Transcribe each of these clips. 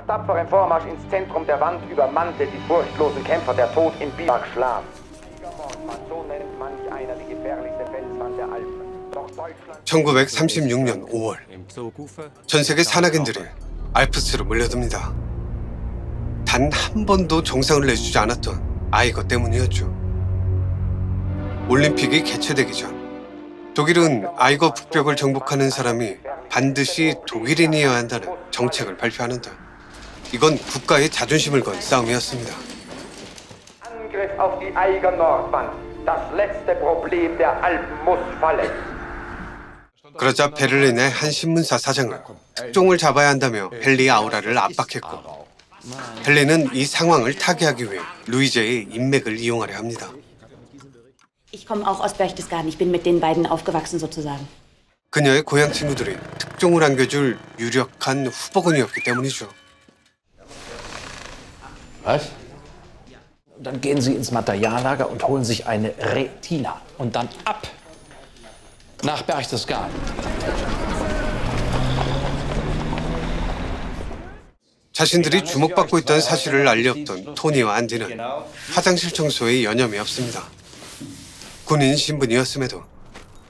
Nach tapferem Vormarsch ins Zentrum der Wand übermannte die furchtlosen Kämpfer der Tod im Biwak Schlaf. So nennt manch einer die gefährlichste Felswand der Alpen. Doch Deutschland 1936년 5월 전 세계 산악인들이 알프스로 몰려듭니다. 단 한 번도 정상을 내주지 않았던 아이거 때문이었죠. 올림픽이 개최되기 전 독일은 아이거 북벽을 정복하는 사람이 반드시 독일인이어야 한다는 정책을 발표하는데 이건 국가의 자존심을 건 싸움이었습니다. Angriff auf die Eiger Nordwand. Das letzte Problem der Alpen muss fallen. 그러자 베를린의 한 신문사 사장은 특종을 잡아야 한다며 헨리 아우라를 압박했고 헨리는 이 상황을 타개하기 위해 루이제의 인맥을 이용하려 합니다. Ich komme auch aus Berchtesgaden. Ich bin mit den beiden aufgewachsen sozusagen. 그녀의 고향 친구들이 특종을 안겨줄 유력한 후보군이었기 때문이죠. Was? Dann gehen Sie ins Materiallager und holen sich eine Retina. Und dann ab nach Berchtesgaden. 자신들이 주목받고 있다는 사실을 알리 없던 토니와 안디는 화장실 청소에 여념이 없습니다. 군인 신분이었음에도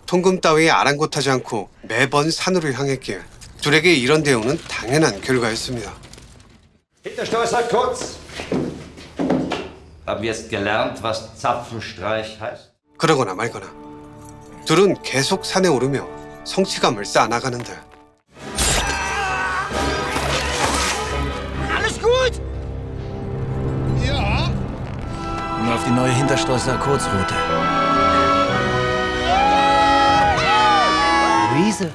통금 따위에 아랑곳하지 않고 매번 산으로 향했기에 둘에게 이런 대우는 당연한 결과였습니다. Hinterstoßer kurz. Haben wir jetzt gelernt, was Zapfenstreich heißt? 그러거나 말거나 둘은 계속 산에 오르며 성취감을 쌓아나가는데 Und auf die neue Hinterstoßer Kurzroute. Luise.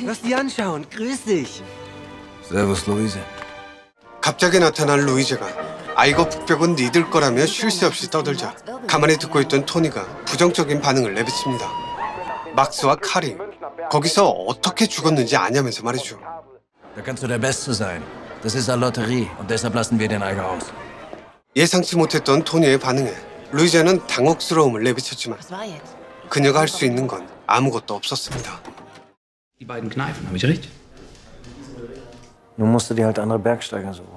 Lass die anschauen. Grüß dich. Servus, Luise. 갑자기 나타난 루이제가 아이거 북벽은 니들 거라며 쉴 새 없이 떠들자 가만히 듣고 있던 토니가 부정적인 반응을 내비칩니다. 막스와 칼이 거기서 어떻게 죽었는지 아냐면서 말이죠. Da kannst du der Beste sein. Das ist eine Lotterie und deshalb lassen wir den Eiger aus. 예상치 못했던 토니의 반응에 루이제는 당혹스러움을 내비쳤지만 Was war jetzt? 그녀가 할 수 있는 건 아무것도 없었습니다. Die beiden Kneifen, habe ich recht? Nun musst du dir halt andere Bergsteiger suchen.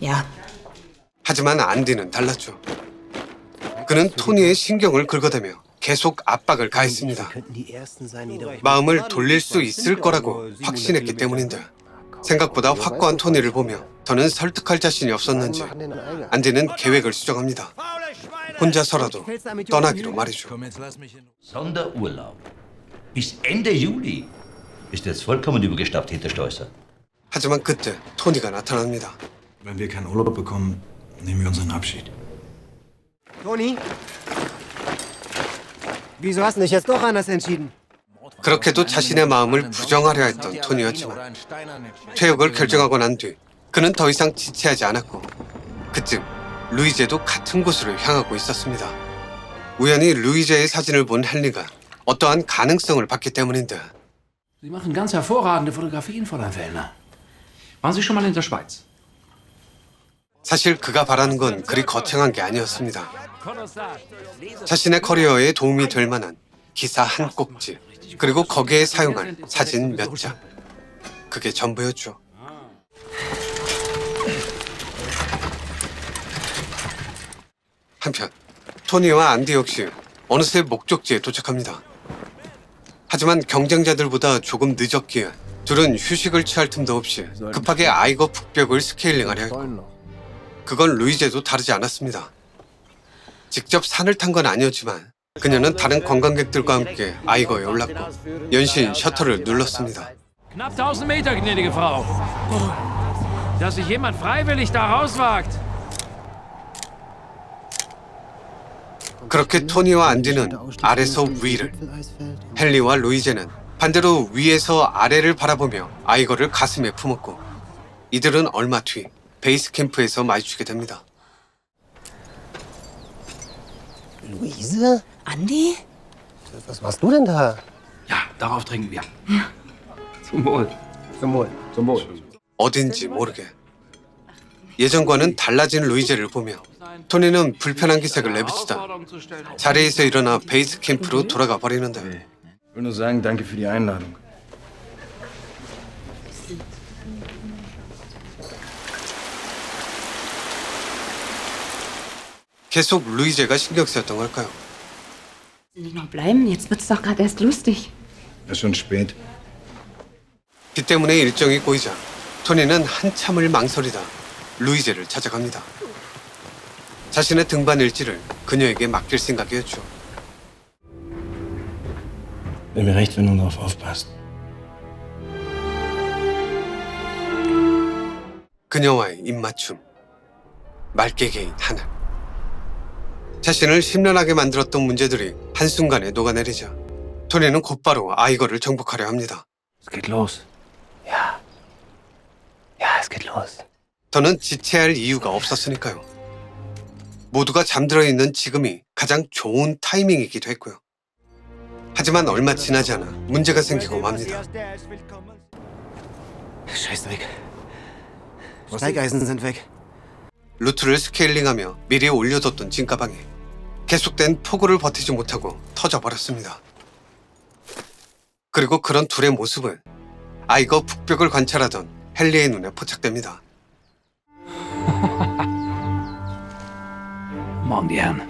Ja. 하지만 안디는 달랐죠. 그는 토니의 신경을 긁어대며 계속 압박을 가했습니다. Könnten die Ersten sein, die da 마음을 돌릴 수 있을 거라고 확신했기 때문인데 생각보다 확고한 토니를 보며 더는 설득할 자신이 없었는지 안디는 계획을 수정합니다. 혼자서라도 떠나기로 말이죠. Komm, jetzt lass mich in Ruhe. Sonderurlaub. Bis Ende Juli. Ist jetzt vollkommen übergestappt, Hinterstoßer. 하지만 그때 토니가 나타납니다. Wenn wir keinen Urlaub bekommen, nehmen wir unseren Abschied. Toni? Wieso hast du dich jetzt doch anders entschieden? 그렇게도 자신의 마음을 부정하려 했던 토니였지만 퇴역을 결정하고 난 뒤 그는 더 이상 지체하지 않았고 그쯤 루이제도 같은 곳으로 향하고 있었습니다. 우연히 루이제의 사진을 본 헨리가 어떠한 가능성을 봤기 때문인데 Sie machen ganz hervorragende Fotografien, Fräulein Fellner. Waren Sie schon mal in der Schweiz? 사실 그가 바라는 건 그리 거창한 게 아니었습니다. 자신의 커리어에 도움이 될 만한 기사 한 꼭지 그리고 거기에 사용할 사진 몇 장 그게 전부였죠. 한편 토니와 안디 역시 어느새 목적지에 도착합니다. 하지만 경쟁자들보다 조금 늦었기에 둘은 휴식을 취할 틈도 없이 급하게 아이거 북벽을 스케일링하려 했고 그건 루이제도 다르지 않았습니다. 직접 산을 탄 건 아니었지만 그녀는 다른 관광객들과 함께 아이거에 올랐고 연신 셔터를 눌렀습니다. Knapp 1000 Meter, gnädige Frau. Dass sich jemand freiwillig da rauswagt. 그렇게 토니와 안디는 아래서 위를, 헨리와 루이제는 반대로 위에서 아래를 바라보며 아이거를 가슴에 품었고 이들은 얼마 뒤 베이스 캠프에서 마주치게 됩니다. Luise? Andi? Was machst du denn da? Ja, darauf trinken wir. Zum Wohl. Zum Wohl. Zum Wohl. 어딘지 모르게 예전과는 달라진 루이제를 보며 토니는 불편한 기색을 내비치다 자리에서 일어나 베이스 캠프로 돌아가 버리는데 Ich will nur sagen, danke für die Einladung. 계속 루이제가 신경 쓰였던 걸까요? Nicht noch bleiben? Jetzt wird's doch gerade erst lustig. Es ist schon spät. 비 때문에 일정이 꼬이자 토니는 한참을 망설이다 루이제를 찾아갑니다. 자신의 등반 일지를 그녀에게 맡길 생각이었죠. Wäre mir recht, wenn du darauf aufpasst. 그녀와의 입맞춤, 맑게 개인 하늘. 자신을 심란하게 만들었던 문제들이 한순간에 녹아내리자 토니는 곧바로 아이거를 정복하려 합니다. Es geht los. Ja. Ja, es geht los. 더는 지체할 이유가 없었으니까요. 모두가 잠들어 있는 지금이 가장 좋은 타이밍이기도 했고요. 하지만 얼마 지나지 않아 문제가 생기고 맙니다. Scheißdreck. Steigeisen sind weg. 루트를 스케일링하며 미리 올려뒀던 찐가방이 계속된 폭우를 버티지 못하고 터져버렸습니다. 그리고 그런 둘의 모습은 아이거 북벽을 관찰하던 헨리의 눈에 포착됩니다. Morgen, die Herren.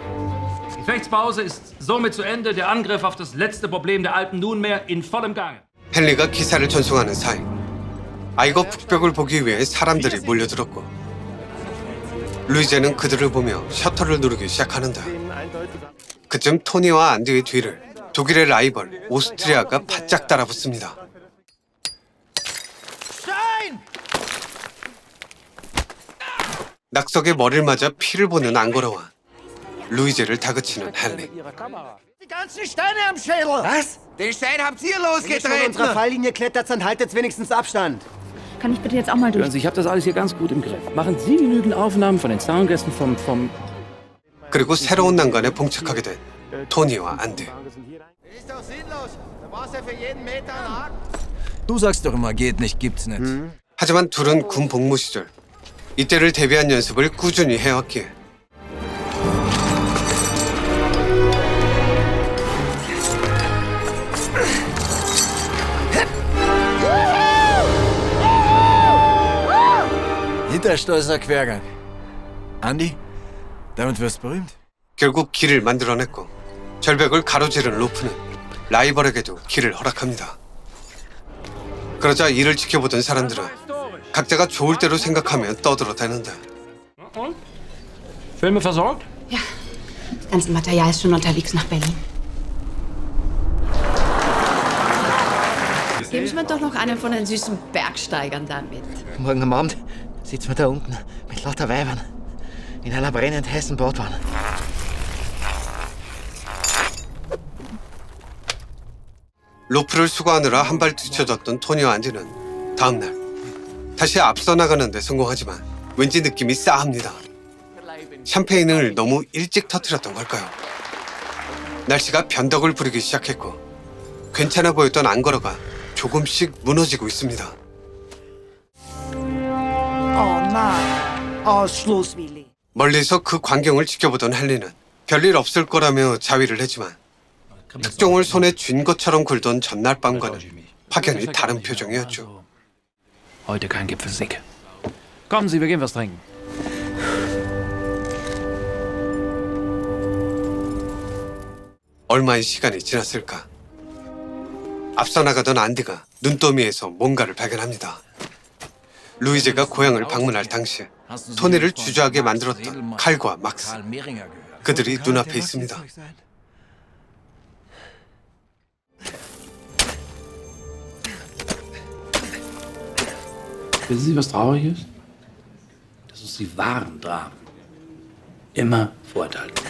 Die Gefechtspause ist somit zu Ende. Der Angriff auf das letzte Problem der Alpen nunmehr in vollem Gange. 헨리가 기사를 전송하는 사이 아이거 북벽을 보기 위해 사람들이 몰려들었고 루이제는 그들을 보며 셔터를 누르기 시작하는데 그쯤 토니와 안디의 뒤를 독일의 라이벌 오스트리아가 바짝 따라붙습니다. 낙석에 머리를 맞아 피를 보는 앙고라와 루이제를 다그치는 헨리. Was? Den Stein habt ihr losgetreten! Wenn ihr von unserer Falllinie klettert, dann haltet wenigstens Abstand. Kann ich bitte jetzt auch mal durch? Hören Sie, ich habe das alles hier ganz gut im Griff. Machen Sie genügend Aufnahmen von den Zaungästen vom... 그리고 새로운 난관에 봉착하게 된 토니와 안디. Ist doch sinnlos. Da brauchst du für jeden Meter einen Haken. Du sagst doch immer, geht nicht, gibt's nicht. 하지만 둘은 군 복무 시절 이때를 대비한 연습을 꾸준히 해왔기에 Hinterstolzer Quergang. Andi, damit wirst berühmt. 결국 길을 만들어냈고 절벽을 가로지른 로프는 라이벌에게도 길을 허락합니다. 그러자 이를 지켜보던 사람들은 각자가 좋을 대로 생각하며 떠들어대는데 Und? Filme versorgt? Ja, das ganze Material ist schon unterwegs nach Berlin. Geben Sie mir doch noch einen von den süßen Bergsteigern da mit. Morgen am Abend sitzen wir da unten mit lauter Weibern in einer brennend heißen Bordwanne. 로프를 수거하느라 한 발 뒤쳐졌던 토니와 안디는 다음날 다시 앞서 나가는데 성공하지만 왠지 느낌이 싸합니다. 샴페인을 너무 일찍 터뜨렸던 걸까요? 날씨가 변덕을 부리기 시작했고 괜찮아 보였던 앙거러가 조금씩 무너지고 있습니다. 멀리서 그 광경을 지켜보던 헨리는 별일 없을 거라며 자위를 했지만 특종을 손에 쥔 것처럼 굴던 전날 밤과는 확연히 다른 표정이었죠. Heute kein Gipfelsieg. Kommen Sie, wir gehen was trinken. 얼마의 시간이 지났을까? 앞서 나가던 안디가 눈더미에서 뭔가를 발견합니다. 루이제가 고향을 방문할 당시 토니를 주저하게 만들었던 칼과 막스. 그들이 눈앞에 있습니다. Wissen Sie, was traurig ist? Dass uns die wahren Dramen immer vorenthalten.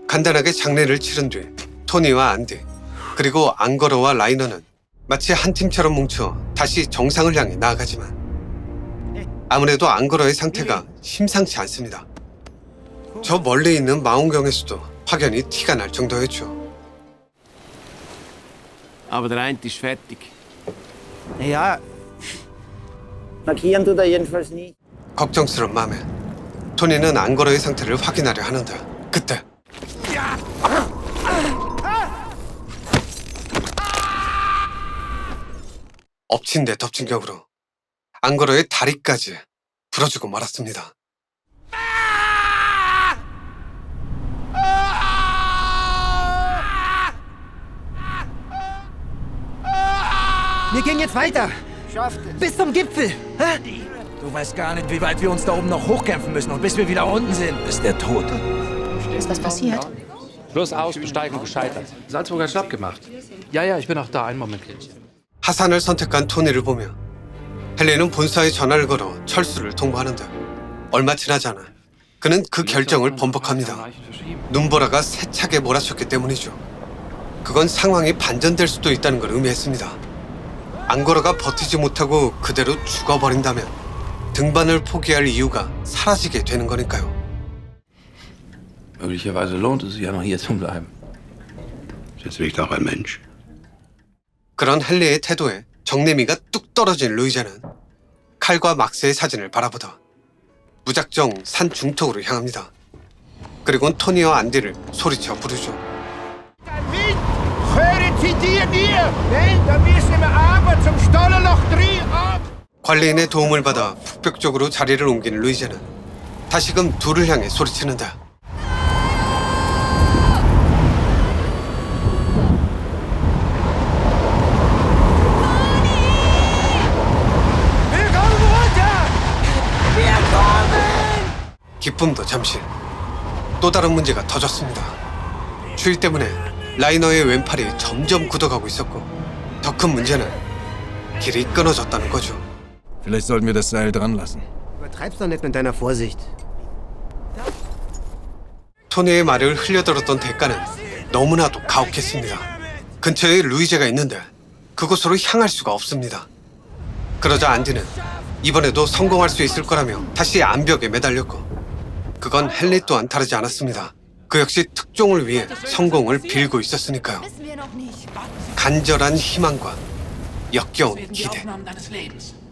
간단하게 장례를 치른 뒤 토니와 안디 그리고 앙거러와 라이너는 마치 한 팀처럼 뭉쳐 다시 정상을 향해 나아가지만 아무래도 앙거러의 상태가 심상치 않습니다. 저 멀리 있는 망원경에서도 확연히 티가 날 정도였죠. Aber der eine ist fertig. Ja. Markieren tut er jedenfalls nie. 걱정스러운 마음에 토니는 앙거러의 상태를 확인하려 하는데 그때 엎친 데 덮친 격으로 앙거로의 다리까지 부러지고 말았습니다. Wir gehen jetzt weiter. Bis zum Gipfel. Hä? Du weißt gar nicht, wie weit wir uns da oben noch hochkämpfen müssen. Und bis wir wieder unten sind, ist der Tod. Ist was passiert? Plus aus, Besteigung gescheitert. Salzburger schlapp gemacht. Ja, ich bin auch da. Einen Moment. 하산을 선택한 토니를 보며 헨리는 본사에 전화를 걸어 철수를 통보하는데 얼마 지나지 않아 그는 그 결정을 번복합니다. 눈보라가 세차게 몰아쳤기 때문이죠. 그건 상황이 반전될 수도 있다는 걸 의미했습니다. 앙거라가 버티지 못하고 그대로 죽어버린다면 등반을 포기할 이유가 사라지게 되는 거니까요. Möglicherweise lohnt es sich ja noch hier zu bleiben. Schließlich doch ein Mensch. 그런 헨리의 태도에 정내미가 뚝 떨어진 루이자는 칼과 막스의 사진을 바라보다 무작정 산 중턱으로 향합니다. 그리곤 토니와 안디를 소리쳐 부르죠. 관리인의 도움을 받아 북벽 쪽으로 자리를 옮긴 루이자는 다시금 둘을 향해 소리치는데 기쁨도 잠시 또 다른 문제가 터졌습니다. 추위 때문에 라이너의 왼팔이 점점 굳어가고 있었고 더 큰 문제는 길이 끊어졌다는 거죠. Vielleicht sollten wir das Seil dran lassen. Übertreib's doch nicht mit deiner Vorsicht. 토니의 말을 흘려들었던 대가는 너무나도 가혹했습니다. 근처에 루이제가 있는데 그곳으로 향할 수가 없습니다. 그러자 안디는 이번에도 성공할 수 있을 거라며 다시 암벽에 매달렸고 그건 헨리 또한 다르지 않았습니다. 그 역시 특종을 위해 성공을 빌고 있었으니까요. 간절한 희망과 역겨운 기대,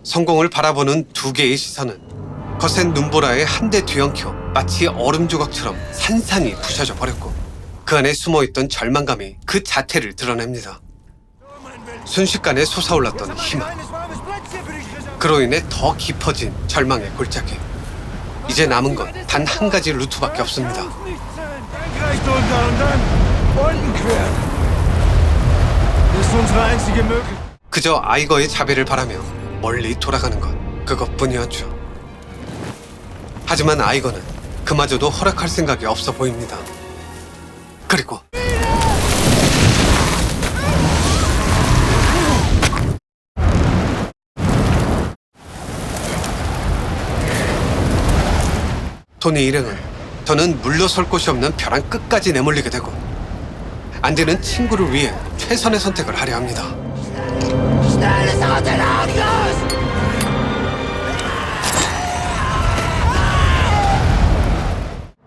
성공을 바라보는 두 개의 시선은 거센 눈보라에 한데 뒤엉켜 마치 얼음 조각처럼 산산이 부셔져 버렸고 그 안에 숨어있던 절망감이 그 자태를 드러냅니다. 순식간에 솟아올랐던 희망, 그로 인해 더 깊어진 절망의 골짜기. 이제 남은 건 단 한 가지 루트밖에 없습니다. 그저 아이거의 자비를 바라며 멀리 돌아가는 것, 그것뿐이었죠. 하지만 아이거는 그마저도 허락할 생각이 없어 보입니다. 그리고 토니 일행은 더는 물러설 곳이 없는 벼랑 끝까지 내몰리게 되고 안디는 친구를 위해 최선의 선택을 하려 합니다.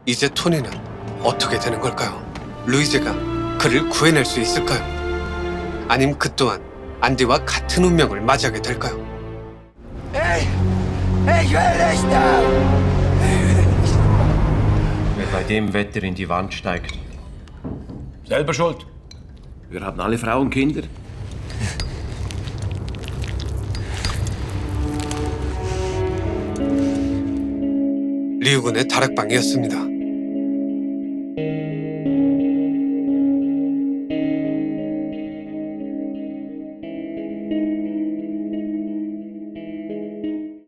이제 토니는 어떻게 되는 걸까요? 루이제가 그를 구해낼 수 있을까요? 아님 그 또한 안디와 같은 운명을 맞이하게 될까요? Wer bei dem Wetter in die Wand steigt. Selber schuld. Wir haben alle Frauen, Kinder. 리우군의 다락방이었습니다.